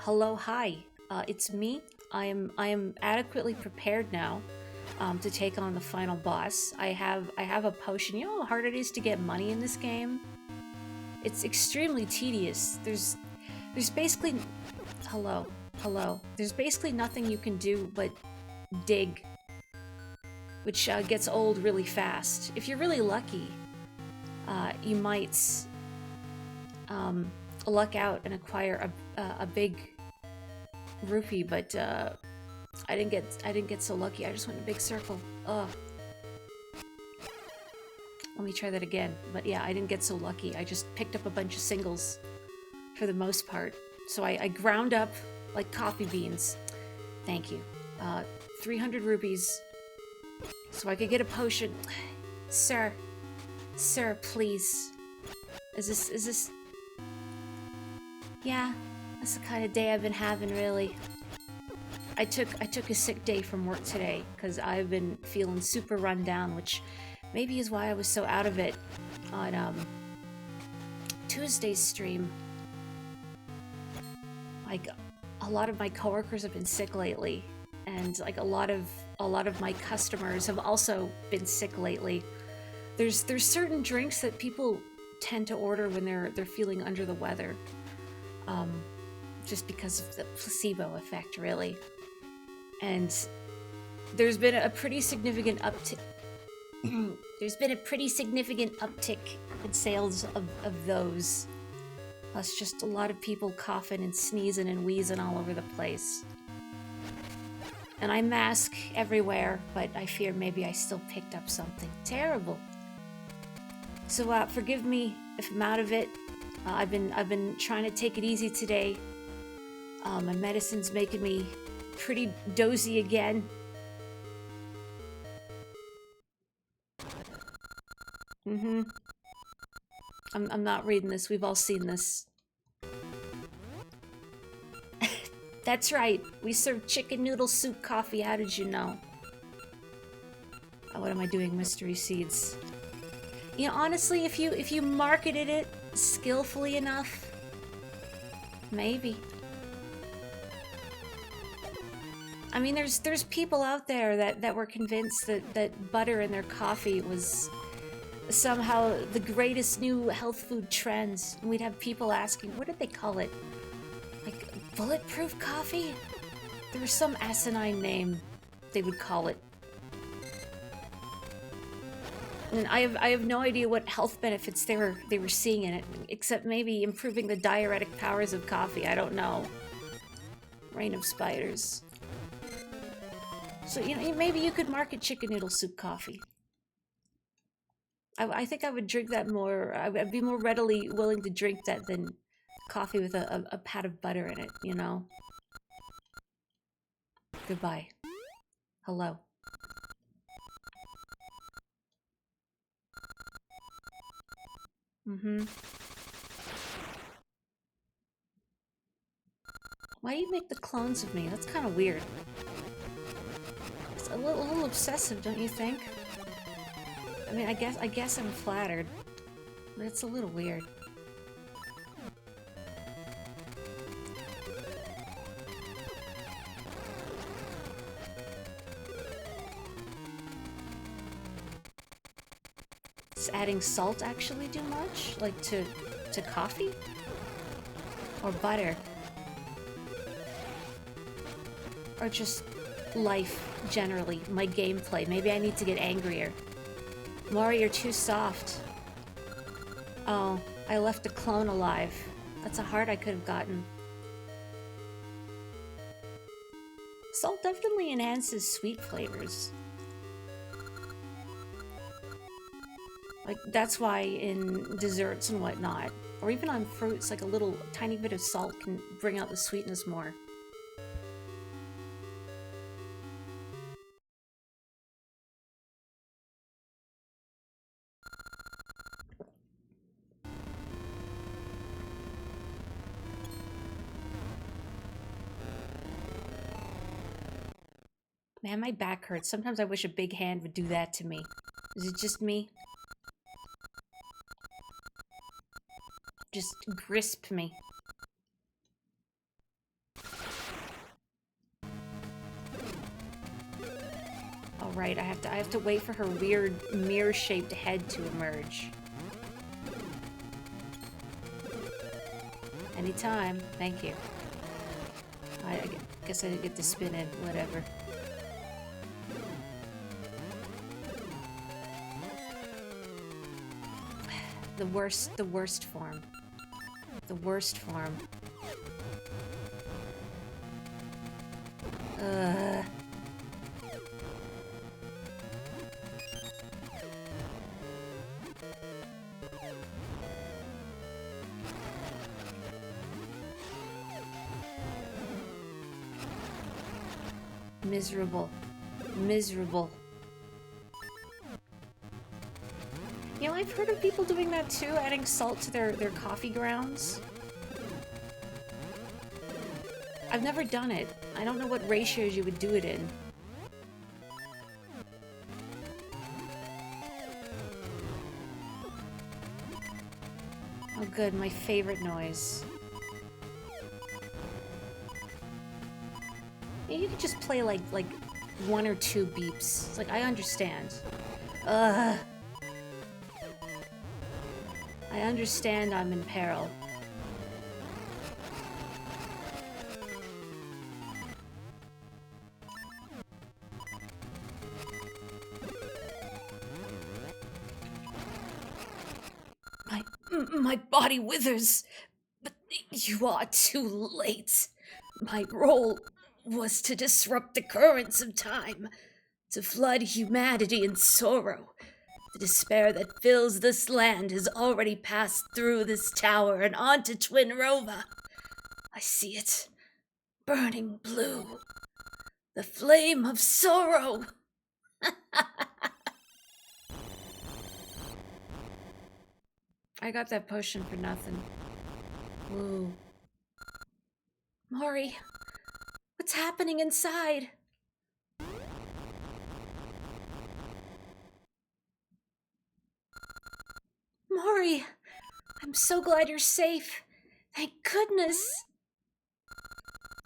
hello, hi. It's me. I am adequately prepared now to take on the final boss. I have a potion. You know how hard it is to get money in this game? It's extremely tedious. There's basically hello, hello. There's basically nothing you can do but dig, which gets old really fast. If you're really lucky, you might luck out and acquire a big rupee, but I didn't get so lucky. I just went in a big circle. Ugh. Let me try that again. But yeah, I didn't get so lucky. I just picked up a bunch of singles for the most part. So I ground up like coffee beans. Thank you. 300 rupees so I could get a potion. Sir, please. Is this? Yeah, that's the kind of day I've been having, really. I took a sick day from work today because I've been feeling super run down, which maybe is why I was so out of it on Tuesday's stream. Like, a lot of my coworkers have been sick lately, and like a lot of my customers have also been sick lately. There's certain drinks that people tend to order when they're feeling under the weather, just because of the placebo effect, really. And there's been a pretty significant uptick. There's been a pretty significant uptick in sales of those. Plus just a lot of people coughing and sneezing and wheezing all over the place. And I mask everywhere, but I fear maybe I still picked up something terrible. So forgive me if I'm out of it. I've been trying to take it easy today. My medicine's making me pretty dozy again. I'm not reading this. We've all seen this. That's right. We serve chicken noodle soup coffee. How did you know? Oh, what am I doing? Mystery seeds. You know, honestly, if you marketed it skillfully enough, maybe. I mean, there's people out there that were convinced that butter in their coffee was somehow the greatest new health food trends. And we'd have people asking, what did they call it? Like, bulletproof coffee? There was some asinine name they would call it. And I have no idea what health benefits they were seeing in it, except maybe improving the diuretic powers of coffee. I don't know. Reign of spiders. So, you know, maybe you could market chicken noodle soup coffee. I think I would drink that more. I'd be more readily willing to drink that than coffee with a pat of butter in it, you know? Goodbye. Hello. Why do you make the clones of me? That's kind of weird. It's a little obsessive, don't you think? I mean, I guess I'm flattered, but it's a little weird. Does adding salt actually do much? Like to coffee? Or butter? Or just life, generally, my gameplay. Maybe I need to get angrier. Mori, you're too soft. Oh, I left a clone alive. That's a heart I could have gotten. Salt definitely enhances sweet flavors. Like, that's why in desserts and whatnot, or even on fruits, like a little tiny bit of salt can bring out the sweetness more. Man, my back hurts. Sometimes I wish a big hand would do that to me. Is it just me? Just grasp me. right. I have to wait for her weird mirror-shaped head to emerge. Anytime. Thank you. I guess I didn't get to spin it. Whatever. The worst form. The worst form. Miserable. Miserable. You know, I've heard of people doing that too, adding salt to their coffee grounds. I've never done it. I don't know what ratios you would do it in. Oh good, my favorite noise. Yeah, you could just play like 1 or 2 beeps. Like, I understand. Ugh. I understand I'm in peril. My body withers, but you are too late. My role was to disrupt the currents of time, to flood humanity in sorrow. The despair that fills this land has already passed through this tower and onto Twin Rova. I see it, burning blue. The flame of sorrow. I got that potion for nothing. Woo. Mori, what's happening inside? Mori, I'm so glad you're safe. Thank goodness.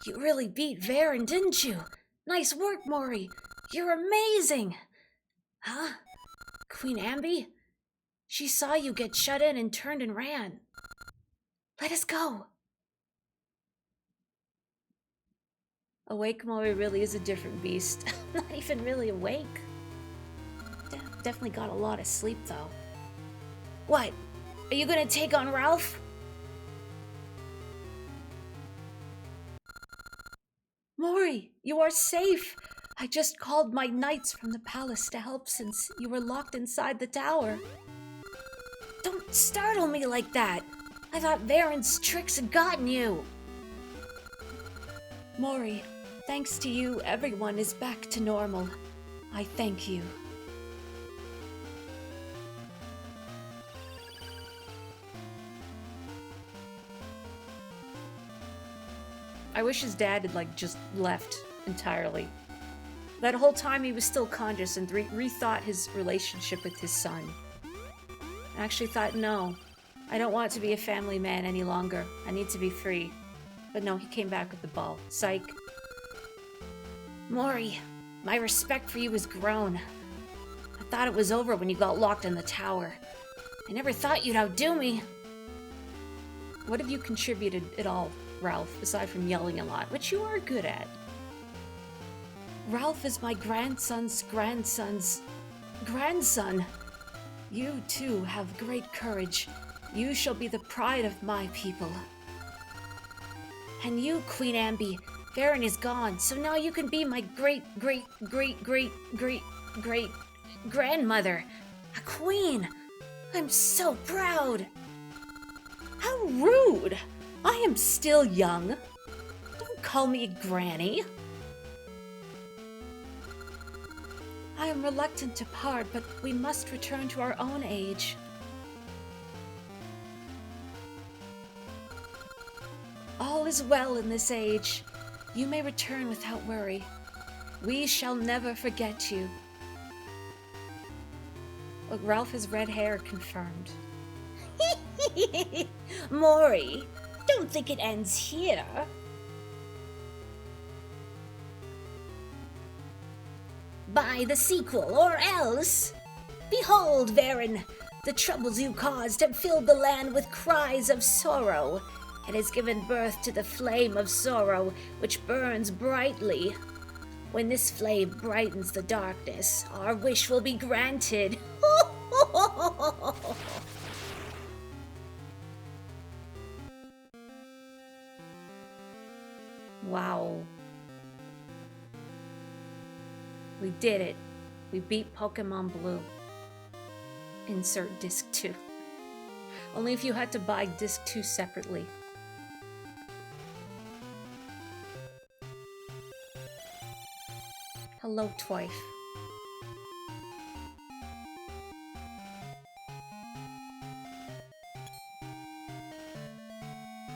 You really beat Varen, didn't you? Nice work, Mori. You're amazing. Huh? Queen Ambi? She saw you get shut in and turned and ran. Let us go. Awake Mori really is a different beast. I'm not even really awake. Definitely got a lot of sleep, though. What? Are you gonna take on Ralph? Mori, you are safe. I just called my knights from the palace to help since you were locked inside the tower. Don't startle me like that. I thought Varen's tricks had gotten you. Mori, thanks to you, everyone is back to normal. I thank you. I wish his dad had, just left entirely. That whole time he was still conscious and rethought his relationship with his son. I actually thought, no, I don't want to be a family man any longer. I need to be free. But no, he came back with the ball. Psych. Mori, my respect for you has grown. I thought it was over when you got locked in the tower. I never thought you'd outdo me. What have you contributed at all, Ralph, aside from yelling a lot, which you are good at? Ralph is my grandson's grandson's grandson. You, too, have great courage. You shall be the pride of my people. And you, Queen Ambi, Varen is gone, so now you can be my great-great-great-great-great-grandmother. A queen! I'm so proud! How rude! I am still young. Don't call me a granny. I am reluctant to part, but we must return to our own age. All is well in this age. You may return without worry. We shall never forget you. Look, Ralph has red hair confirmed. Mori, don't think it ends here. '" Buy the sequel, or else. Behold, Varen, the troubles you caused have filled the land with cries of sorrow. It has given birth to the flame of sorrow, which burns brightly. When this flame brightens the darkness, our wish will be granted. Wow. We did it. We beat Pokemon Blue. Insert disc 2. Only if you had to buy disc 2 separately. Hello, Twife.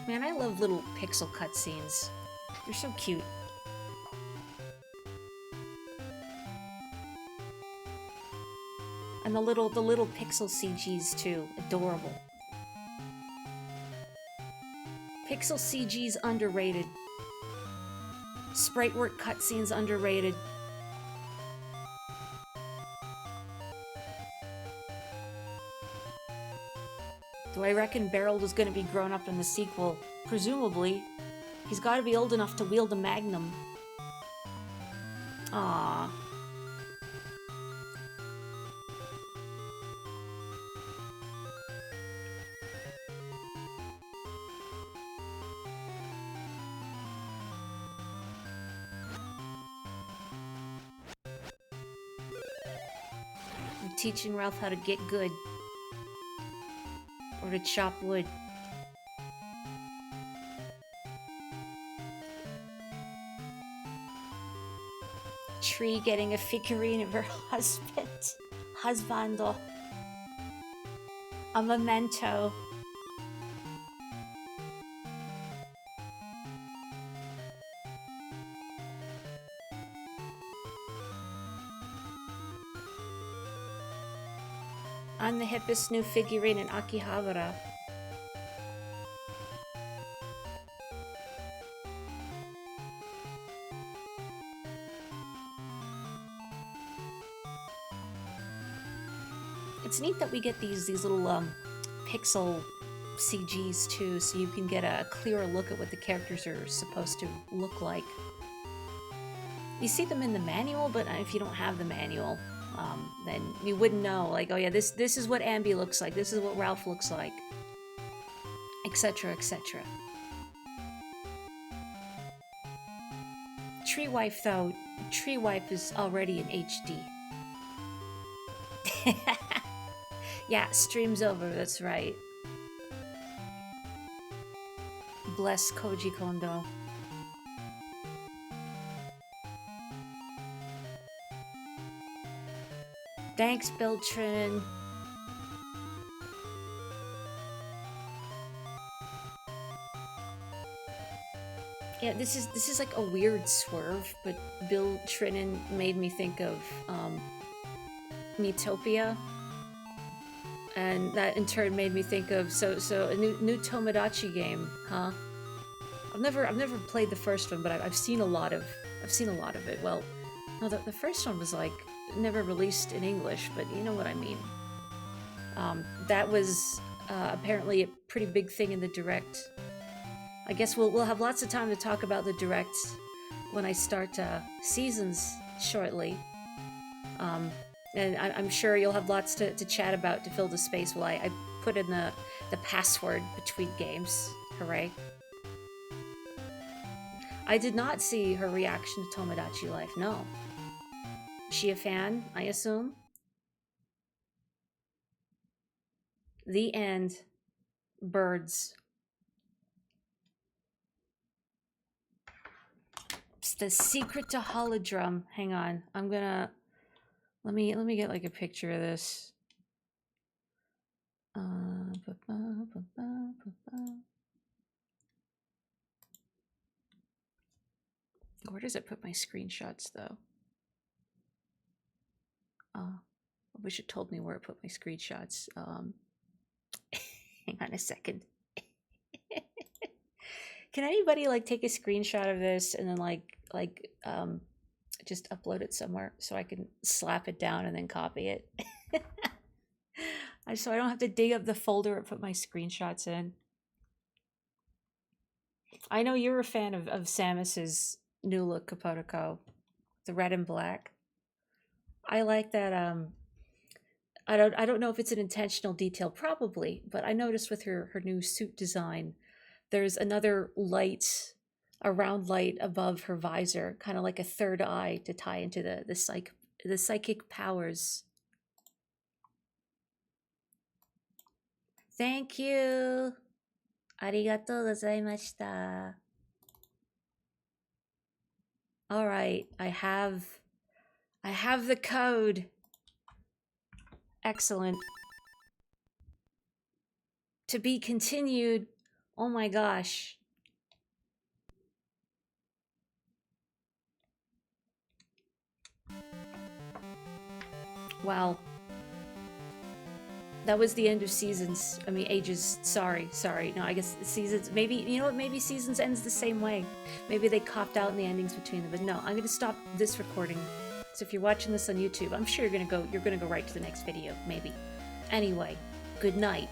Man, I love little pixel cutscenes. They're so cute. And the little pixel CGs too. Adorable. Pixel CG's underrated. Sprite work cutscenes underrated. Do I reckon Beryl is going to be grown up in the sequel? Presumably. He's got to be old enough to wield a magnum. Aww. I'm teaching Ralph how to get good. Or to chop wood. Tree getting a figurine of her husband. Husbando. A memento. I'm the hippest new figurine in Akihabara. It's neat that we get these little pixel CGs too, so you can get a clearer look at what the characters are supposed to look like. You see them in the manual, but if you don't have the manual, then you wouldn't know, like, oh yeah, this is what Ambi looks like, this is what Ralph looks like, etc, etc. Tree Wife, though, Tree Wife is already in HD. Yeah, stream's over, that's right. Bless Koji Kondo. Thanks, Beltran. Yeah, this is like a weird swerve, but Bill Trinan made me think of Miitopia, and that in turn made me think of so a new Tomodachi game, huh? I've never played the first one, but I've seen a lot of it. Well, no, the first one was like never released in English, but you know what I mean. That was apparently a pretty big thing in the Direct. I guess we'll have lots of time to talk about the Direct when I start Seasons shortly. And I'm sure you'll have lots to chat about to fill the space while I put in the password between games. Hooray. I did not see her reaction to Tomodachi Life, no. Is she a fan, I assume? The end. Birds. It's the secret to Holodrum. Hang on. I'm gonna... Let me get like a picture of this. Where does it put my screenshots, though? I wish it told me where it put my screenshots. Hang on a second. Can anybody like take a screenshot of this and then like Just upload it somewhere so I can slap it down and then copy it. So I don't have to dig up the folder and put my screenshots in. I know you're a fan of Samus's new look Kapotoko, the red and black. I like that. I don't know if it's an intentional detail, probably, but I noticed with her new suit design, there's another light, a round light above her visor, kind of like a third eye to tie into the psychic powers. Thank you. ありがとうございました. All right, I have the code. Excellent. To be continued. Oh my gosh. Wow. That was the end of seasons. I mean, ages. Sorry. No, I guess seasons. Maybe, you know what? Maybe seasons ends the same way. Maybe they copped out in the endings between them. But no, I'm going to stop this recording. So if you're watching this on YouTube, I'm sure you're going to go right to the next video. Maybe. Anyway, good night.